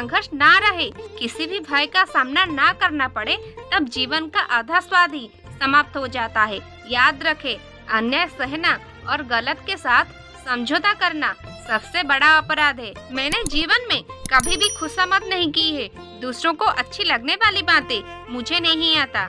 संघर्ष ना रहे, किसी भी भय का सामना ना करना पड़े, तब जीवन का आधा स्वाद ही समाप्त हो जाता है। याद रखे, अन्याय सहना और गलत के साथ समझौता करना सबसे बड़ा अपराध है। मैंने जीवन में कभी भी खुशामद नहीं की है। दूसरों को अच्छी लगने वाली बातें मुझे नहीं आता।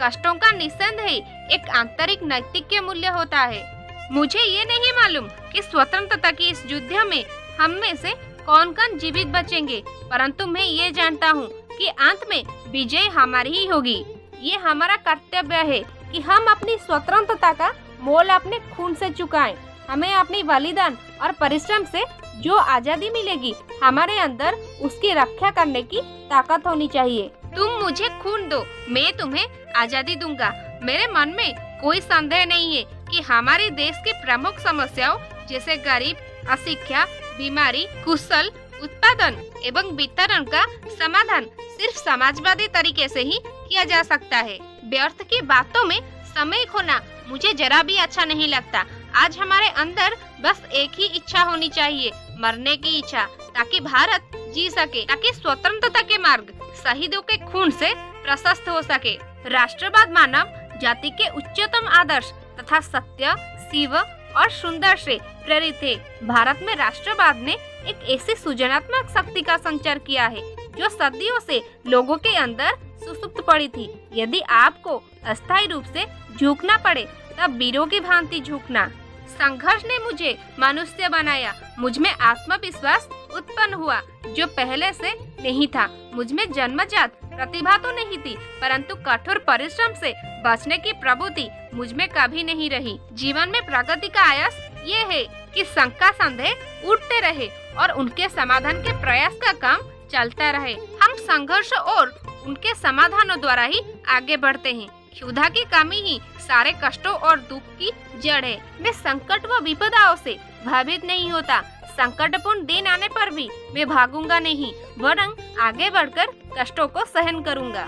कष्टों का निस्संदेह एक आंतरिक नैतिक मूल्य होता है। मुझे ये नहीं मालूम कि स्वतंत्रता की इस युद्ध में हम में से कौन कौन जीवित बचेंगे, परंतु मैं ये जानता हूँ कि अंत में विजय हमारी ही होगी। ये हमारा कर्तव्य है कि हम अपनी स्वतंत्रता का मोल अपने खून से चुकाएं। हमें अपनी बलिदान और परिश्रम से जो आजादी मिलेगी, हमारे अंदर उसकी रक्षा करने की ताकत होनी चाहिए। तुम मुझे खून दो, मैं तुम्हें आजादी दूंगा। मेरे मन में कोई संदेह नहीं है कि हमारे देश की प्रमुख समस्याओं जैसे गरीब, अशिक्षा, बीमारी, कुशल उत्पादन एवं वितरण का समाधान सिर्फ समाजवादी तरीके से ही किया जा सकता है। व्यर्थ की बातों में समय खोना मुझे जरा भी अच्छा नहीं लगता। आज हमारे अंदर बस एक ही इच्छा होनी चाहिए, मरने की इच्छा, ताकि भारत जी सके, ताकि स्वतंत्रता के मार्ग शहीदों के खून से प्रशस्त हो सके। राष्ट्रवाद मानव जाति के उच्चतम आदर्श तथा सत्य, शिव और सुंदर से प्रेरित है। भारत में राष्ट्रवाद ने एक ऐसी सृजनात्मक शक्ति का संचार किया है जो सदियों से लोगों के अंदर सुसुप्त पड़ी थी। यदि आपको अस्थायी रूप से झुकना पड़े, तब वीरों की भांति झुकना। संघर्ष ने मुझे मनुष्य बनाया। मुझ में आत्मविश्वास उत्पन्न हुआ जो पहले से नहीं था। मुझ में जन्मजात प्रतिभा तो नहीं थी, परंतु कठोर परिश्रम से बचने की प्रवृत्ति मुझ में कभी नहीं रही। जीवन में प्रगति का आयास ये है कि शंका संदेह उठते रहे और उनके समाधान के प्रयास का काम चलता रहे। हम संघर्ष और उनके समाधानों द्वारा ही आगे बढ़ते हैं। क्षुधा की कमी ही सारे कष्टों और दुख की जड़ है। मैं संकट व विपदाओं से भयभीत नहीं होता। संकटपूर्ण दिन आने पर भी मैं भागूंगा नहीं, वरन आगे बढ़कर कष्टों को सहन करूंगा।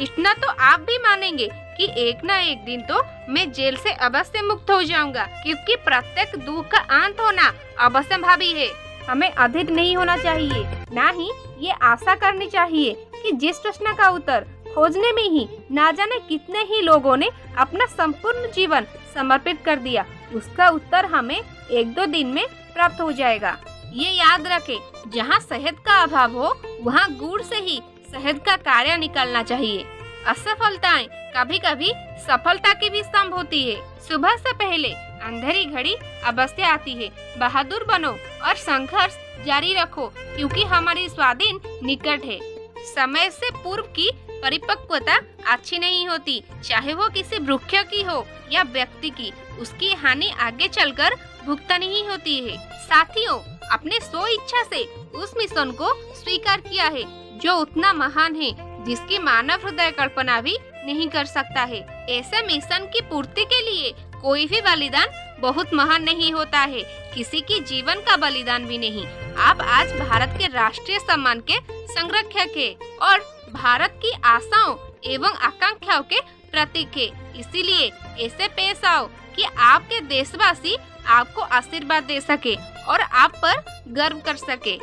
इतना तो आप भी मानेंगे कि एक न एक दिन तो मैं जेल से अवश्य मुक्त हो जाऊंगा, क्योंकि प्रत्येक दुख का अंत होना अवश्यंभावी है। हमें अधिक नहीं होना चाहिए, ना ही ये आशा करनी चाहिए कि जिस प्रश्न का उत्तर खोजने में ही ना जाने कितने ही लोगों ने अपना संपूर्ण जीवन समर्पित कर दिया, उसका उत्तर हमें एक दो दिन में प्राप्त हो जाएगा। ये याद रखें, जहाँ शहद का अभाव हो, वहाँ गुड़ से ही शहद का कार्य निकलना चाहिए। असफलताएं कभी कभी सफलता की भी स्तंभ होती है। सुबह से पहले अंधेरी घड़ी अवश्य आती है। बहादुर बनो और संघर्ष जारी रखो, क्योंकि हमारी स्वाधीन निकट है। समय से पूर्व की परिपक्वता अच्छी नहीं होती, चाहे वो किसी वृक्ष की हो या व्यक्ति की। उसकी हानि आगे चलकर भुगतनी ही होती है। साथियों, अपने स्व इच्छा से उस मिशन को स्वीकार किया है जो उतना महान है, जिसकी मानव हृदय कल्पना भी नहीं कर सकता है। ऐसे मिशन की पूर्ति के लिए कोई भी बलिदान बहुत महान नहीं होता है, किसी की जीवन का बलिदान भी नहीं। आप आज भारत के राष्ट्रीय सम्मान के संरक्षक है और भारत की आशाओं एवं आकांक्षाओं के प्रतीक है। इसीलिए ऐसे पेश आओ कि आपके देशवासी आपको आशीर्वाद दे सके और आप पर गर्व कर सके।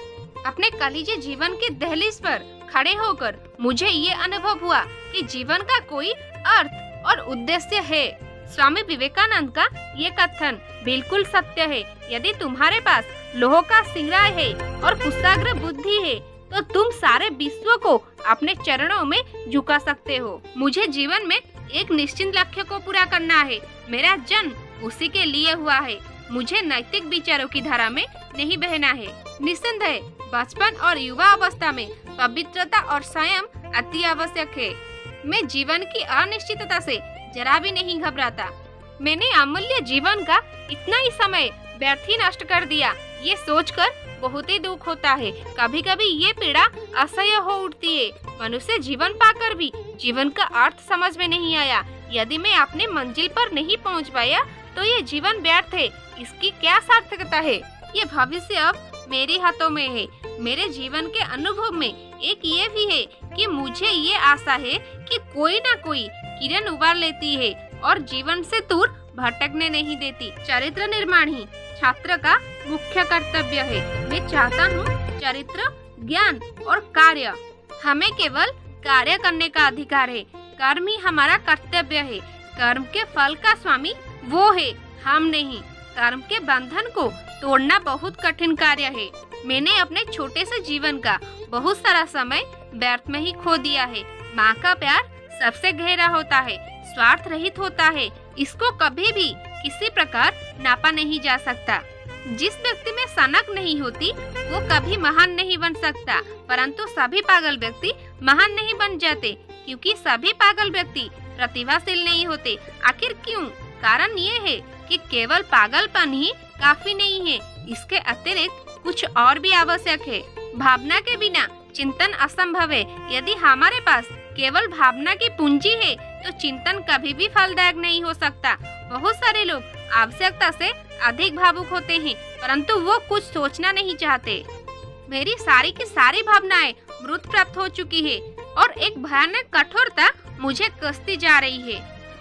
अपने कलीजे जीवन की दहलीज पर खड़े होकर मुझे ये अनुभव हुआ कि जीवन का कोई अर्थ और उद्देश्य है। स्वामी विवेकानंद का ये कथन बिल्कुल सत्य है। यदि तुम्हारे पास लोह का सिंगराय है और कुशाग्र बुद्धि है, तो तुम सारे विश्व को अपने चरणों में झुका सकते हो। मुझे जीवन में एक निश्चित लक्ष्य को पूरा करना है। मेरा जन्म उसी के लिए हुआ है। मुझे नैतिक विचारों की धारा में नहीं बहना है। निस्संदेह बचपन और युवा अवस्था में पवित्रता और संयम अति आवश्यक है। मैं जीवन की अनिश्चितता से जरा भी नहीं घबराता। मैंने अमूल्य जीवन का इतना ही समय व्यर्थ ही नष्ट कर दिया, ये सोचकर बहुत ही दुख होता है। कभी कभी ये पीड़ा असह्य हो उठती है। मनुष्य जीवन पाकर भी जीवन का अर्थ समझ में नहीं आया। यदि मैं अपने मंजिल पर नहीं पहुंच पाया, तो ये जीवन व्यर्थ है। इसकी क्या सार्थकता है? ये भविष्य अब मेरे हाथों में है। मेरे जीवन के अनुभव में एक ये भी है कि मुझे ये आशा है कि कोई ना कोई किरण उबार लेती है और जीवन से दूर भटकने नहीं देती। चरित्र निर्माण ही छात्र का मुख्य कर्तव्य है। मैं चाहता हूँ चरित्र ज्ञान और कार्य। हमें केवल कार्य करने का अधिकार है। कर्म ही हमारा कर्तव्य है। कर्म के फल का स्वामी वो है, हम नहीं। कर्म के बंधन को तोड़ना बहुत कठिन कार्य है। मैंने अपने छोटे से जीवन का बहुत सारा समय व्यर्थ में ही खो दिया है। माँ का प्यार सबसे गहरा होता है, स्वार्थ रहित होता है। इसको कभी भी किसी प्रकार नापा नहीं जा सकता। जिस व्यक्ति में सनक नहीं होती वो कभी महान नहीं बन सकता, परंतु सभी पागल व्यक्ति महान नहीं बन जाते, क्योंकि सभी पागल व्यक्ति प्रतिभाशील नहीं होते। आखिर क्यों? कारण ये है कि केवल पागलपन ही काफी नहीं है, इसके अतिरिक्त कुछ और भी आवश्यक है। भावना के बिना चिंतन असंभव है। यदि हमारे पास केवल भावना की पूंजी है तो चिंतन कभी भी फलदायक नहीं हो सकता। बहुत सारे लोग आवश्यकता से अधिक भावुक होते हैं, परंतु वो कुछ सोचना नहीं चाहते। मेरी सारी की सारी भावनाएं मृत प्राप्त हो चुकी है और एक भयानक कठोरता मुझे कसती जा रही है।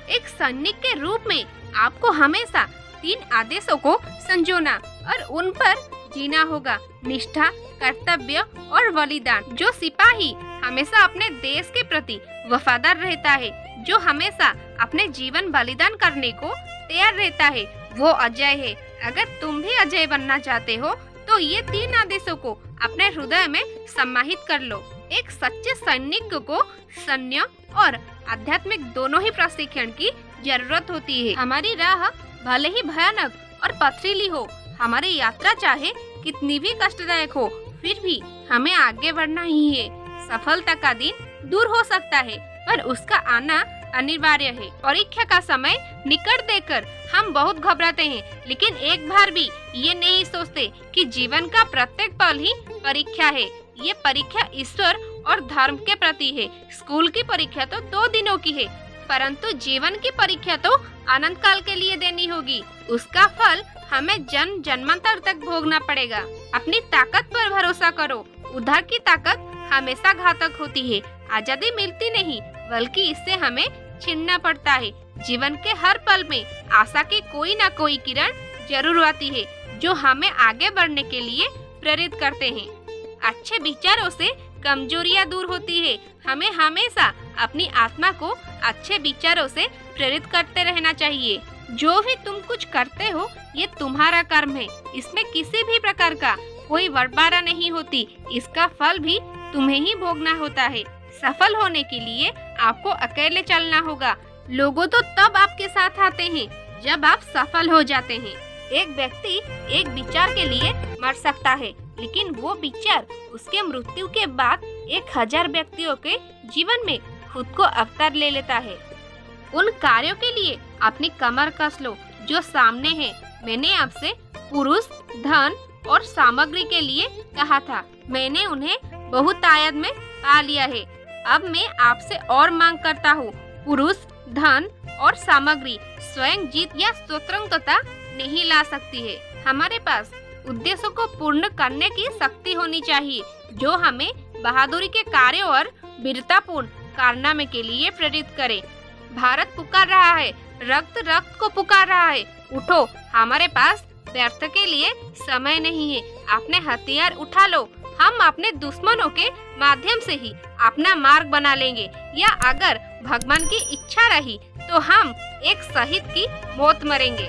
एक सैनिक के रूप में आपको हमेशा 3 आदेशों को संजोना और उन पर जीना होगा: निष्ठा, कर्तव्य और बलिदान। जो सिपाही हमेशा अपने देश के प्रति वफादार रहता है, जो हमेशा अपने जीवन बलिदान करने को तैयार रहता है, वो अजय है। अगर तुम भी अजय बनना चाहते हो तो ये 3 आदेशों को अपने हृदय में समाहित कर लो। एक सच्चे सैनिक को सैन्य और आध्यात्मिक दोनों ही प्रशिक्षण की जरूरत होती है। हमारी राह भले ही भयानक और पथरीली हो, हमारी यात्रा चाहे कितनी भी कष्टदायक हो, फिर भी हमें आगे बढ़ना ही है। सफलता का दिन दूर हो सकता है, पर उसका आना अनिवार्य है। परीक्षा का समय निकट देखकर हम बहुत घबराते हैं, लेकिन एक बार भी ये नहीं सोचते कि जीवन का प्रत्येक पल ही परीक्षा है। ये परीक्षा ईश्वर और धर्म के प्रति है। स्कूल की परीक्षा तो 2 दिनों की है, परंतु जीवन की परीक्षा तो अनंत काल के लिए देनी होगी। उसका फल हमें जन्म जन्मांतर तक भोगना पड़ेगा। अपनी ताकत पर भरोसा करो। उधर की ताकत हमेशा घातक होती है। आजादी मिलती नहीं, बल्कि इससे हमें छीनना पड़ता है। जीवन के हर पल में आशा की कोई ना कोई किरण जरूर आती है, जो हमें आगे बढ़ने के लिए प्रेरित करते हैं। अच्छे विचारों से कमजोरियां दूर होती है। हमें हमेशा अपनी आत्मा को अच्छे विचारों से प्रेरित करते रहना चाहिए। जो भी तुम कुछ करते हो ये तुम्हारा कर्म है। इसमें किसी भी प्रकार का कोई बटवारा नहीं होती। इसका फल भी तुम्हें ही भोगना होता है। सफल होने के लिए आपको अकेले चलना होगा। लोगों तो तब आपके साथ आते हैं जब आप सफल हो जाते हैं। एक व्यक्ति एक विचार के लिए मर सकता है, लेकिन वो विचार उसके मृत्यु के बाद 1000 व्यक्तियों के जीवन में खुद को अवतार ले लेता है। उन कार्यों के लिए अपनी कमर कस लो जो सामने है। मैंने आपसे पुरुष, धन और सामग्री के लिए कहा था। मैंने उन्हें बहुत आयत में पा लिया है। अब मैं आपसे और मांग करता हूँ। पुरुष, धन और सामग्री स्वयं जीत या स्वतंत्रता नहीं ला सकती है। हमारे पास उद्देश्यों को पूर्ण करने की शक्ति होनी चाहिए, जो हमें बहादुरी के कार्यों और वीरतापूर्ण कारनामे के लिए प्रेरित करे। भारत पुकार रहा है, रक्त रक्त को पुकार रहा है। उठो, हमारे पास व्यर्थ के लिए समय नहीं है। अपने हथियार उठा लो। हम अपने दुश्मनों के माध्यम से ही अपना मार्ग बना लेंगे, या अगर भगवान की इच्छा रही तो हम एक शहीद की मौत मरेंगे।